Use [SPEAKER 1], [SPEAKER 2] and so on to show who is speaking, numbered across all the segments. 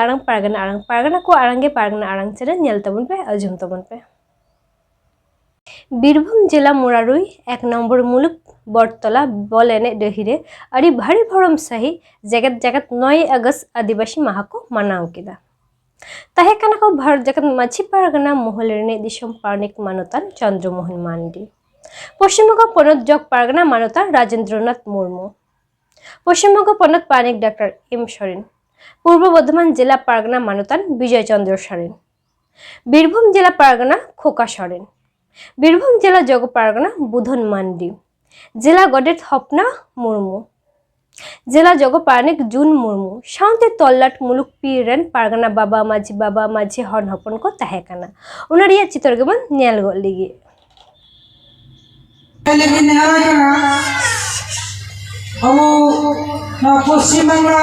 [SPEAKER 1] आड़ांग पारगना को आड़ांगे पारगना आड़ांग channel nail तबन पे आजम तबन पे। बीरभूम जिला मुरारुई 1 नम्बर मुलुग बरतला बल एने डहिरे अड़ी भारी भरम सही जगत जगत 9 अगस्त आदिवासी माह को मनाव किदा। तहेकाना को भारत जगत माछी पारगना महलरेने दिसम पारनिक मानोतान चंद्रमोहन मांडी, पश्चिमबंग पनत जग पारगना मानोतान राजेंद्रनाथ मुर्मू, पश्चिमबंग पनत पारनिक डॉक्टर एम सरेन, पूर्व बर्धमान जिला पारगना मानोतान विजय चंद्र सरेन, बीरभूम जिला पारगना खोका सरेन, बीरभूम जिला जग पारगना बुधन मांडी, जिला गडेट हपना मुर्मू, जिला जग पारनिक जून मुर्मू साउंते तल्लाट मुलुक पीरेन पारगना बाबा माझी हन हपन को तहेकाना उनारिया चित्र गमन नेल गो लिगी
[SPEAKER 2] पश्चिम बांगला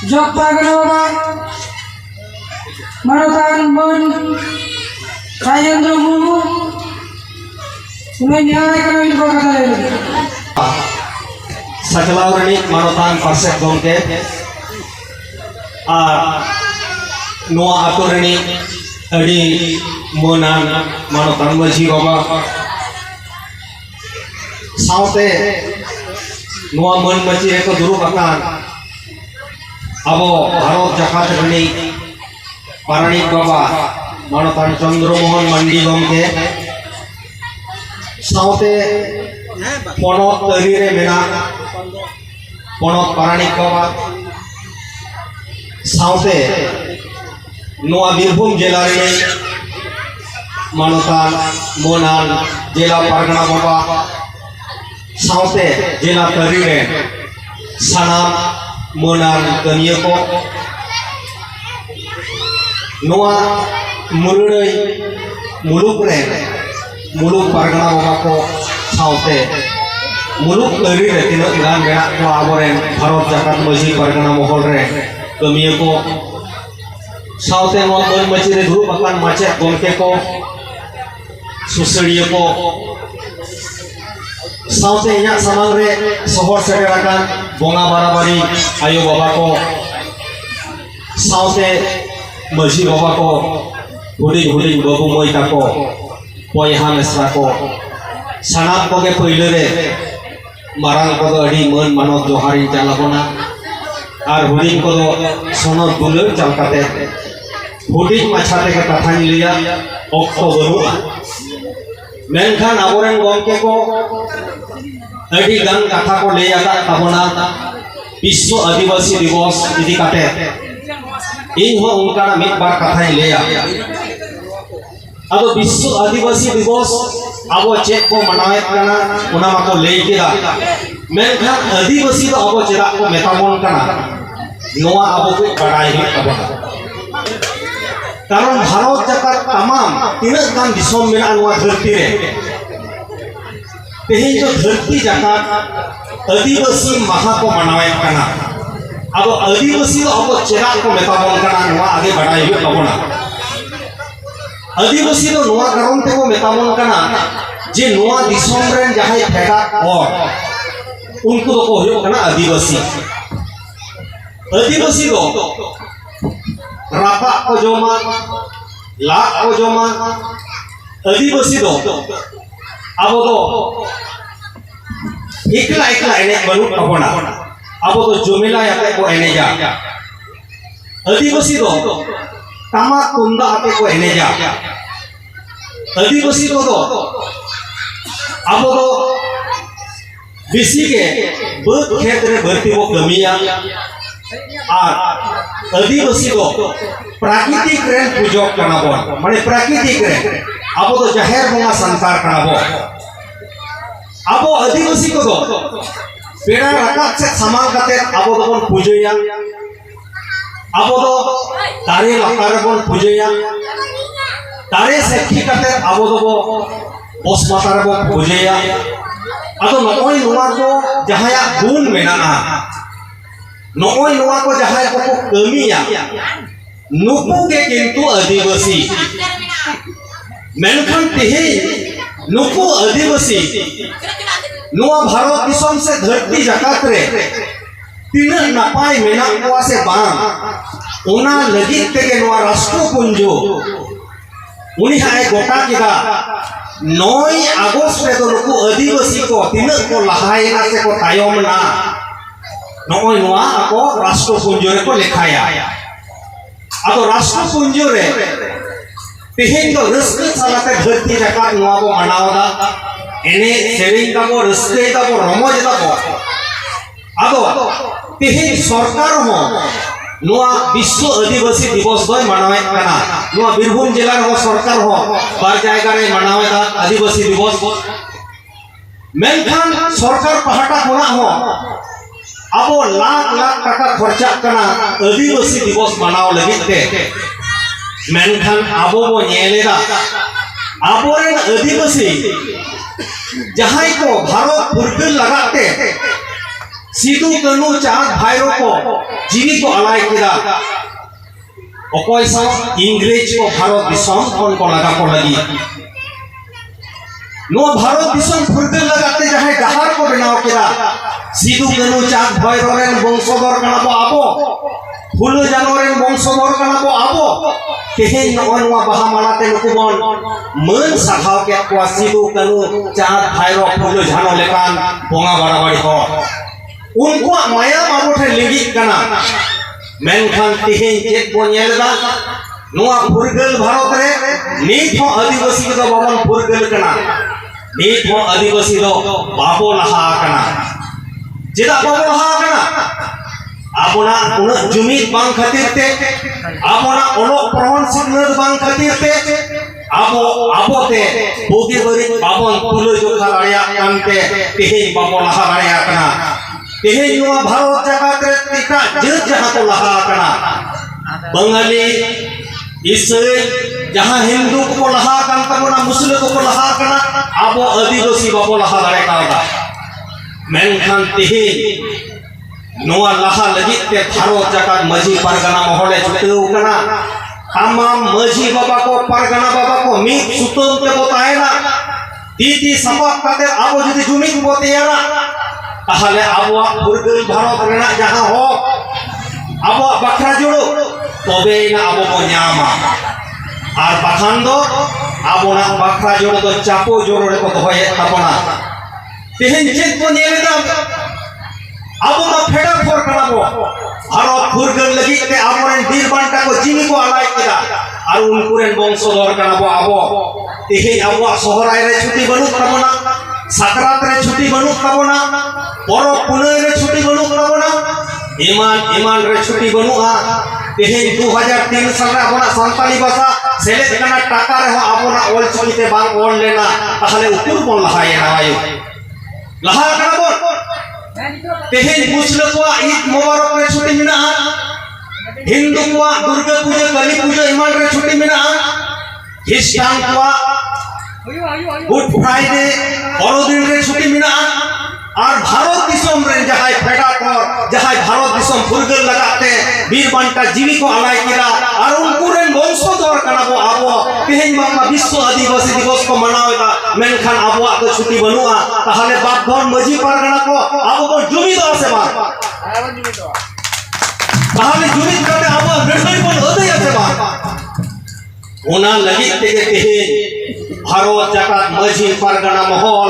[SPEAKER 2] जग पारगना मानोतान मन राजेंद्र मुर्मू
[SPEAKER 3] सकलावरणी मानोतान पार्षद गमके नोआ आतोरणी अड़ी मोनान मानोतान माझी बाबा साउते नोआ मन मची एको दुरुक अकान अबो भारत जाकात रणी पारानिक बाबा मानोतान चंद्रमोहन मांडी गमके साउते पनत तरीरे मेना पनत पारानिक बाबा साउते नोआ बीरभूम जिला रे मानोतान मोनान जिला पारगना बाबा साउते जिला तरीरे सानाम मोनान कनिया को नोआ मुरुड़ई मुलुक रे मुलुक पारगना बाबा को साउते मुलुक तरी रे तीन गान मेना को आबोरेन भारत जाकात माझी पारगना महल रे कमिया को साउते नो मन मची रे धुप अकान माचे गमके को सुसड़िया को साउते इना सामांग रे शहर सेटर अकान बोंगा बाराबारी आयो बाबा को साउते माझी बाबा को हुडी हुडी बाबू मोइता को पयहा मेसरा को सानाम को पहले रे मारांग को अड़ी मन मानव जोहारी चलाबोना और हुडी को सोनत दुलर चलकाते हुडी माछाते के कथा लिया ऑक्टो बरुआ मेनखान आबोरेन गमके को अड़ी गान कथा को ले आका ताबोना विश्व आदिवासी दिवस इदी काटे इन हो उनका मिट बार कथा लिया अब विश्व आदिवासी दिवस अब चेक को मनावे कना उना माको ले केदा मेनखान आदिवासी तो अब चेरा को मेतामन कना नोआ अब को बड़ाई ही अब कारण भारत जाकर तमाम तीनक गान दिसोम मेना नोआ धरती रे तेही जो धरती जाकर आदिवासी माहा को मनावे कना अब आदिवासी तो अब चेरा को मेतामन कना नोआ आगे बड़ाई ही अब आदिवासी तो नोआ कारण ते को मेतामन कना जे नोआ दिसोम रेन जहाय फेडा और उनको तो को होयो कना आदिवासी आदिवासी तो रापा को जोमा लाख को जोमा आदिवासी तो अब तो एकला एकला एने बनु कबोना अब तो जुमिला याते को एने जा आदिवासी तो तामा कुंदा आते को एने जा आदिवासी को तो अब तो बिसी के बहुत खेत रे भर्ती वो कमिया और आदिवासी को प्राकृतिक रेन पूजक करना बो माने प्राकृतिक रे अब तो जाहिर बोंगा संसार करना बो अब आदिवासी को तो पेड़ा रकात से समान करते अब तो बन पूजया अब तो तारे लकार बन पूजया तारे से ठीक करते अब तो वो बस मातार बन पूजया अब नोई नोआ को जहाया गुण मेना नोई नोआ को जहाया को कमिया नुकु के किंतु आदिवासी मेनखान तेहे नुकु आदिवासी नोआ भारत दिसम से धरती जाकात रे तीना नपाय मेना को से बांग ओना लगित तेगे नोआ राष्ट्रपुंजो उनी हाय गोटा किदा 9 अगस्त रे तो नुकु आदिवासी को तीना को लहायना से को तायम ना नोय नोआ को राष्ट्रपुंजो रे को लेखाया आदो राष्ट्रपुंजो रे तेहेन तो रस्क सालाते धरती जकात नोआ को मनावदा एने सेरिंग का को रस्के का को रमज दा को आदो तेहेन सरकार हो नोआ विश्व आदिवासी दिवस दय मनावे कना नोआ बीरभूम जिला रो सरकार हो बार जायगा रे मनावे दा आदिवासी दिवस मेनखान सरकार पहाटा कोना हो आबो लाख लाख टाका खर्चा कना आदिवासी दिवस मनाव लगित ते मेनखान आबो बो नेलेदा आबो रे आदिवासी जहां को भारत फुरगल लगाते सिदु कनु चांद भाईरो को जीवी को अलाय किदा अकोय सा इंग्रेज को भारत दिसम कोन को लगा को लगी नो भारत दिसम फुरगल लगाते जहां डहार को बनाव किदा सिदु कनु चांद भाईरो रेन वंशधर कना बो आबो फुल जानोरेन वंशधर कना बो आबो तेहे नोआ बाहा मालाते नुकुबन मन साखाव के को सिदु कनु चांद भाईरो फुल जानो लेकान बोंगा बराबरी हो उनको माया माबोठे लिंगी कना मेनखान तिहें चेक बो नेलदा नोआ फुरगल भारत रे नीत हो आदिवासी को बाबन फुरगल कना नीत हो आदिवासी दो बाबो लहा कना जेदा बाबो लहा कना आबोना उन जुमीद बांग खातिर ते आबोना ओलो प्रहन सिग्नल बांग खातिर ते आबो ते बोगे बरी बाबन तुलो जोखा लाया कानते तिहें बाबो लहा लाया कना तेहे नोआ भारत जगत रे टिका जत जहां को लहा कना बंगाली ईसाई जहां हिंदू को लहा कन तबना मुस्लिम को लहा कना आबो आदिवासी बाबो लहा दारे कादा मेनखान तेहे नोआ लहा लगित ते भारत जगत मजी परगना मोहले जुटेउ कना तमाम मजी बाबा को परगना बाबा को मीत सुतम ते बताएना तीती सबक काते आबो जदि जुमिक बोतेयारा ताहले आबो फुरगल भारत रेना जहां हो आबो बखरा जोड़ो तबे ना आबो को न्यामा आर बाखान दो आबो ना बखरा जोड़ो तो चापो जोड़ो रे को होये तापना तेहेन चेक को नेलेदा आबो ना फेडर फोर कनाबो भारत फुरगल लगी ते आबो रे वीर बांटा को जीवी को अलाय किदा आर उनकुरेन वंशधर कनाबो आबो तेहे आबो शहराय रे छुट्टी बनु तबना साकरात रे छुट्टी बनु तबना परो पुनय रे छुट्टी बनु तबना ईमान रे छुट्टी बनुआ तेहे 2003 साल रे आबोना संताली भाषा सेले कना टाका रे हो आबोना ओल छुट्टी बांग ओल लेना ताहले उकुर बोल लहाय नायो लहा कना बोल तेहे मुस्लिम को ईद मुबारक रे छुट्टी मिना हिंदू को दुर्गा पूजा काली पूजा ईमान रे छुट्टी मिना क्रिश्चियन को गुड फ्राइडे बड़ोदिन रे छुट्टी मिना और भारत दिसम रे जहाय फेडा कर जहाय भारत दिसम फुरगल लगाते वीर बांटा जीवी को अलाय किदा और उनकुरेन वंशधर कनाबो आबो तेहेन मामा विश्व आदिवासी दिवस को मनावेदा मेनखान आबो को छुट्टी बनुआ ताहले बाप घर मजी परगना को आबो को जुमी दो से बा ताहले जुमी करते आबो लड़ाई बन होते से बा ओना लगी तेगे तेहे भारत जगत मजी परगना महल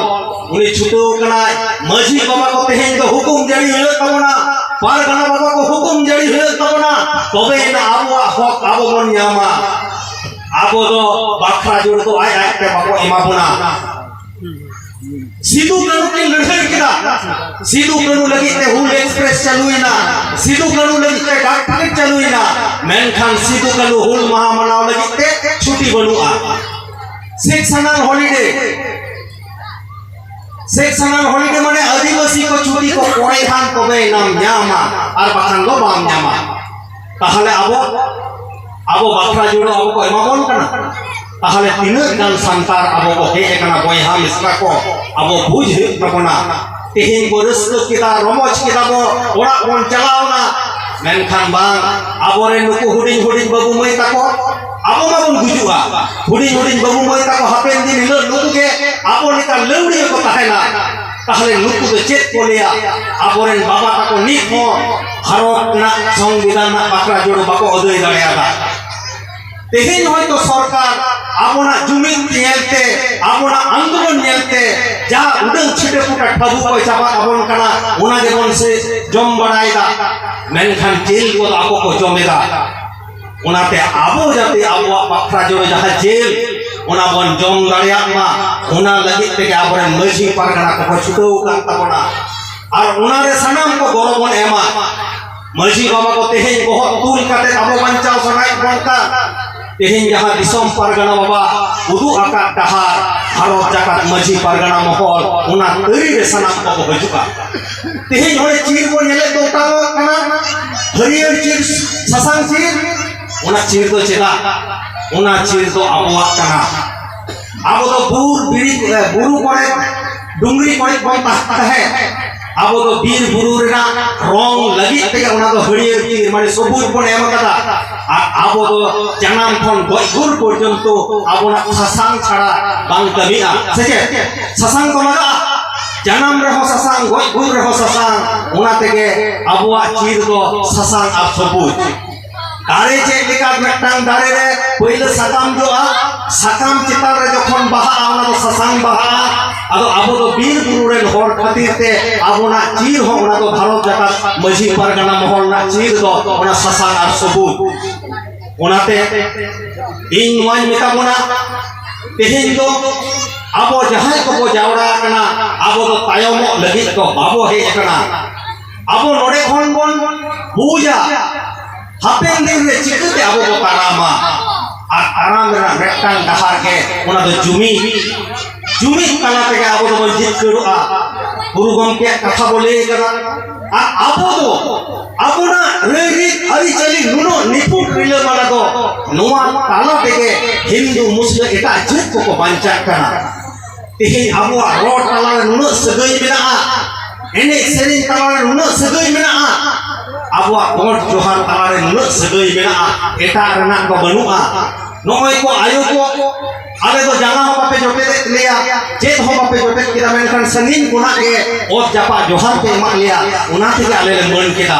[SPEAKER 3] उनी छुटो कना मजी बाबा को तेहेन को हुकुम जारी होय तबना परगना बाबा को हुकुम जारी होय तबना तबे ना आबो हक आबो मन न्यामा आबो दो बाखरा जोड़ तो आय आय के बाबो इमाबुना सिदु कनु की लड़ाई किदा सिदु कनु लगी ते हुल एक्सप्रेस चलुइना सिदु कनु लगी ते डाक टिकट चलुइना मेनखान सिदु कनु हुल महा मनाव लगी ते छुट्टी बनुआ सेक्शनल हॉलिडे माने आदिवासी को छुट्टी को कोई खान तबे नाम न्यामा और बाखान लो बाम न्यामा ताहले आबो बाखरा जोड़ो आबो को एमाबन कना ताहले तीनक गान संतार आबो को हे कना बयहा मिसरा को आबो बुझ तबना तेहेन को रस्क किदा रमज किदा बो ओरा कोन चलावना मेनखान बांग आबो रे नुकु हुडिंग हुडिंग बाबू मई ताको आबो माबन गुजुआ हुडिंग हुडिंग बाबू मई ताको हापेन दिन हिलो नुकु के आबो निका लौड़ी को ताहेना ताहले नुकु दो चेक को लिया आबोरेन बाबा ताको निक हो भारत ना संविधान ना बाकरा जोड़ो बाको अदय दाड़ेयादा तेहेन होयतो सरकार आबोना जुमिन नेलते आबोना आंदोलन नेलते जा उडंग छिटे पुटा ठबु को चाबा आबोन कना ओना जेबन से जम बड़ायदा मेनखान जेल को आबो को जमेदा ओनाते आबो जाते आबो बाकरा जोड़ो जहा जेल ओना बन जम दाड़ेयामा ओना लगित ते आबोरेन मझी पारगना को छुटो कान ताबोना और ओना रे सनाम को गौरव एमा मझी बाबा को तेहेन बहुत तुल काते आबो बंचाव सनाई बनका तेहेन जहाँ दिसम पारगना बाबा उदू आकात डहार भारत जाकात मझी पारगना महल उना तरी रे सनाम को हजुका तेहेन होय चीर को नेले दोटा कना हरियर चीर ससांग चीर उना चीर तो चेदा उना चीर तो आबोआ कना आबो तो बुर बिरी बुरु करे डुंगरी करे बन है आबो तो बीर बुरु रेना रंग लगी ते उना तो हरियर चीर माने सबुज बन एम कदा आबो तो जनाम खन गयगुर पर्यंत आबोना ससांग छाड़ा बांग कमिया सेचे ससांग को लगा जनाम रे हो ससांग गयगुर रे हो ससांग उना तेगे आबोआ चीर दो ससांग आ सबुज दारे चे लेका मिटांग दारे रे पहिले सकाम जोआ सकाम चितार रे जखन बाहा उना तो ससांग बाहा आदो आबो तो बीर बुरु रे हर खातिर ते आबोना चीर हो उना तो भारत जाकात मझी पारगना महल ना चीर दो उना ससांग आ सबुज ओनाते इन नोय मेताबोना तेहेन दो आबो जहाय को बो जावड़ा कना आबो तो तायमो लगित को बाबो हे कना आबो नोडे खन बोन बुजा हापेन दिन रे चिकते आबो को तारामा आ ताराम रे मेटांग डहार के ओना तो जुमी कला ते आबो तो जित करूआ गुरु गमके कथा बोले कना आ आबो तो आबोना रेरी हरि चली नुनो निपुट रिले माला दो नोआ ताला तेगे हिंदू मुस्लिम एटा जित को बांचा कना तेहे आबोआ रोड ताला नुनो सगई मेना एने सेरिन ताला नुनो सगई मेना आबोआ गोट जोहार ताला नुनो सगई मेना एटा रना को बनुआ नोय को आयो को आले तो जाना हो बापे जोटे लिया चेत हो बापे जोटे किदा मेनखान संगीन गुना के ओत जापा जोहार पे मा लिया उना थे आले मन केदा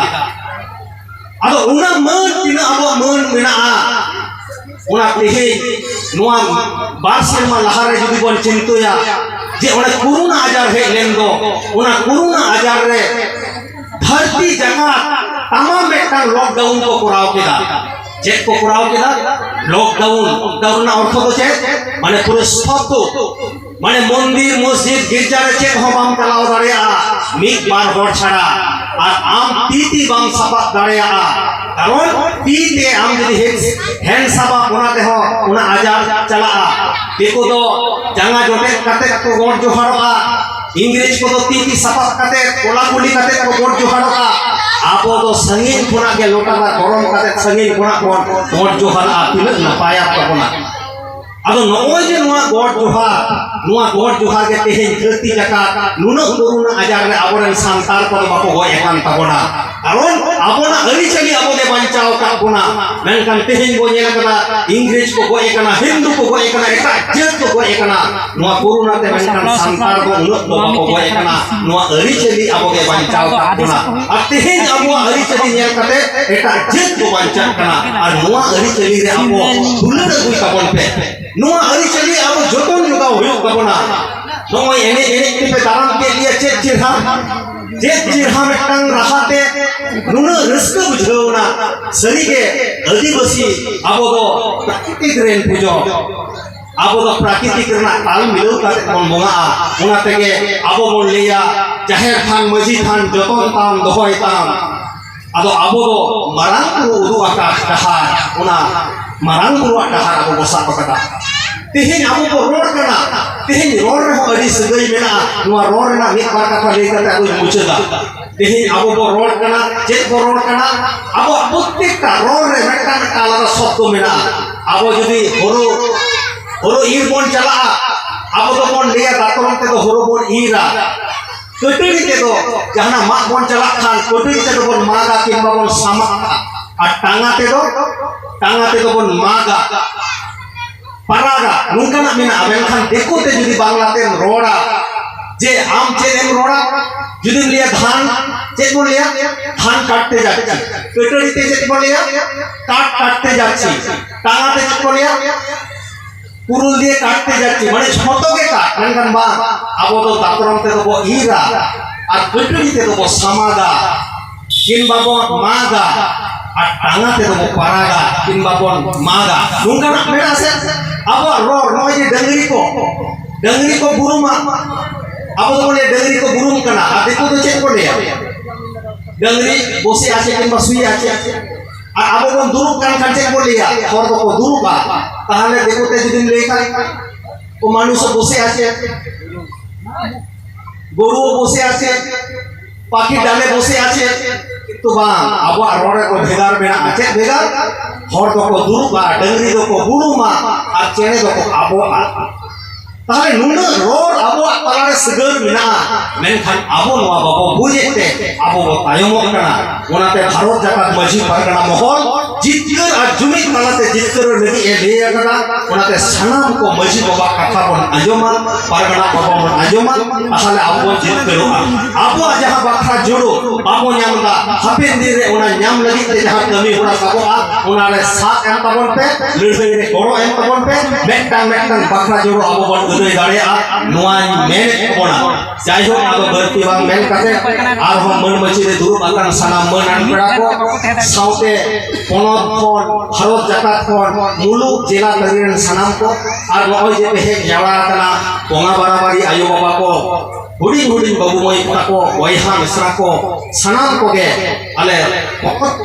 [SPEAKER 3] आदो उना मन तिना आबो मन मेना उना तेहे नोआ बार सेरमा लहारे जुदी बन चिंतुया जे ओना कोरोना आजार हे लेन दो उना कोरोना आजार रे धरती जगह तमाम मेटा लॉकडाउन को कराव केदा चेक को कराव केदा लॉकडाउन ना अर्थ तो चेक माने पूरे स्तब्ध माने मंदिर मस्जिद गिरजा रे चेक हो बाम चलाव दाड़िया मिक बार हर छाड़ा और आम तीती बाम साबा दाड़िया कारण तीते आम जदि हैंड साबा बनाते हो उना आजार चला देखो तो जांगा जोटे काते को गोट जोहारोआ इंग्रेज को तो तीती साबा काते कोला गुली काते को गोट जोहारोआ आबो तो संगीन खुना के लोटा गरम काते संगीन खुना को गोट जोहारा तिना नपाया तबना आदो नोय जे नुआ गोट जोहार के तेहेन धरती जका नुनो कोरोना आजार रे आबोरेन सांतार को बाको गय एकान तबना कारण आबोना अरि चली आबो दे बंचाव काबोना मेनखान तेहेन बो नेला कदा इंग्रेज को गय एकना हिंदू को गय एकना एटा जेत को गय एकना नुआ कोरोना ते मेनखान सांतार को नुनो बाको गय एकना नुआ अरि चली आबो दे बंचाव काबोना आ तेहेन आबो अरि चली नेल कते एटा जेत को बंचाव कना आ नुआ अरि चली रे आबो दुलद गुई काबोन पे नोआ अरि चली आबो जोतन जोगा होयो कबोना नोय एने पे दाराम के लिए चेत चिरहा मेटंग राहाते नुनो रस्क बुझौना सरी के आदिवासी आबो दो प्राकृतिक रेन पूजो आबो दो प्राकृतिक रना ताल मिलो काते बन बोंगा उना तेगे आबो बन लिया जाहेर थान मजी थान जतन ताम दोहय ताम आदो आबो दो मारांग को उदु आकाश डहार उना मारांग को डहार आबो बसा पकड़ा तेहेन आबो को रोड कना तेहेन रोड रे हो अड़ी सगई मेना नुआ रोड ना मिक बार कथा लेकर आबो मुचदा तेहेन आबो को रोड कना चेक को रोड कना आबो प्रत्येक का रोड रे मेटा आलादा शब्द मेना आबो जदी होरो ईर बोन चला आबो तो बोन लिया दातरम ते तो होरो बोन ईरा कटड़ी ते तो जहाना मा बोन चला खान कटड़ी ते तो बोन मागा किंबा बोन सामा आ टांगा ते तो बोन मागा paraga nungkana mina aben kan dekute judi banglaten roda जे आम चेद एम रोड़ा जुदिम लिया धान चेद बोल लिया धान काटते जाती कटोरी ते चेद बोल लिया काटते जाती टांगा ते चेद बोल लिया पुरुल दिए काटते जाती माने छोटो के काट मेनखान बा आबो तो दातरम ते तो ईरा और कटोरी ते तो समागा किंबा मागा और टांगा ते तो पारागा किंबा मागा नungka मेरा से अब रोर नोय डंगरी को बुरुमा अब तो बोले डंगरी को बुरुम कना और देखो तो चेक बोले डंगरी बोसे आचे किंबा सुई आचे और अब वो दुरुप kan चेक बोले और तो दुरुपा ताहले देखो ते जुदिम लेका वो मानुष बोसे आचे गरु बोसे आचे पाखी डाले बोसे आचे तो bang अब रोरे को भेगार बेना आचे भेगार और तो को दुरुपा डंगरी तो को बुरुमा और चेने तो को अब ताहले नुना रोर अब तालारे सगर मिना मेनखान अब नवा बाबो बुझेते अब वो तायमोक कना ओनाते भारत जाकात मजी परगना महल जितकर और जुमित तालाते जितकर लगी ए लेया कना ओनाते सनाम को मजी बाबा कथा बन आजोमान परगना बाबा बन आजोमान ताहले अब जितकरो अब जहां बाखा जोड़ो बाबो न्यामदा हापेन दिन रे ओना न्याम लगी ते जहां कमी होना बाबो ओनारे साथ एम तबन पे लड़सई रे गोरो एम तबन पे मेटटांग बाखा जोड़ो अब बन उदय दाड़े नुआई मेन कोना जायहो आदो बरती बांग मेन कते आर हम मन मची रे दुरु बाकान सनाम मन आन पेड़ा को साउते पोनत कोन भारत जाकात कोन मुलुक जिला तरीन सनाम को आर नय जे हे जावा तना पोंगा बराबरी आयो बाबा को हुडी बाबू मई को वयहा मिश्रा को सनाम को गे आले पकत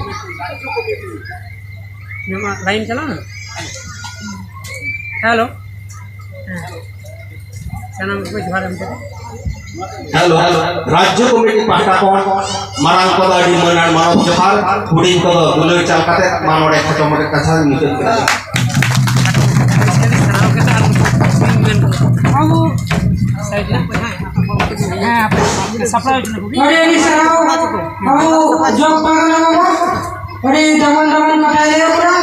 [SPEAKER 4] लाइन चला ना हेलो सनाम को जोहार हम
[SPEAKER 3] हेलो राज्य कमिटी पाटा को मारांग को अडी मनन मानव जोहार हुडी को दुलर चाल काते मानोडे खटो मोडे कथा मुचत करा
[SPEAKER 4] सनाम के साथ अब साइड ना हां सप्लाई
[SPEAKER 2] अरे नि सराव अब जॉब पागना अरे जमन पठाए पूरा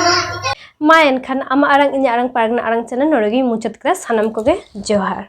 [SPEAKER 1] मा एनखान आमा आरang inya arang paragna arang channel noregi muchat kra sanam koge johar।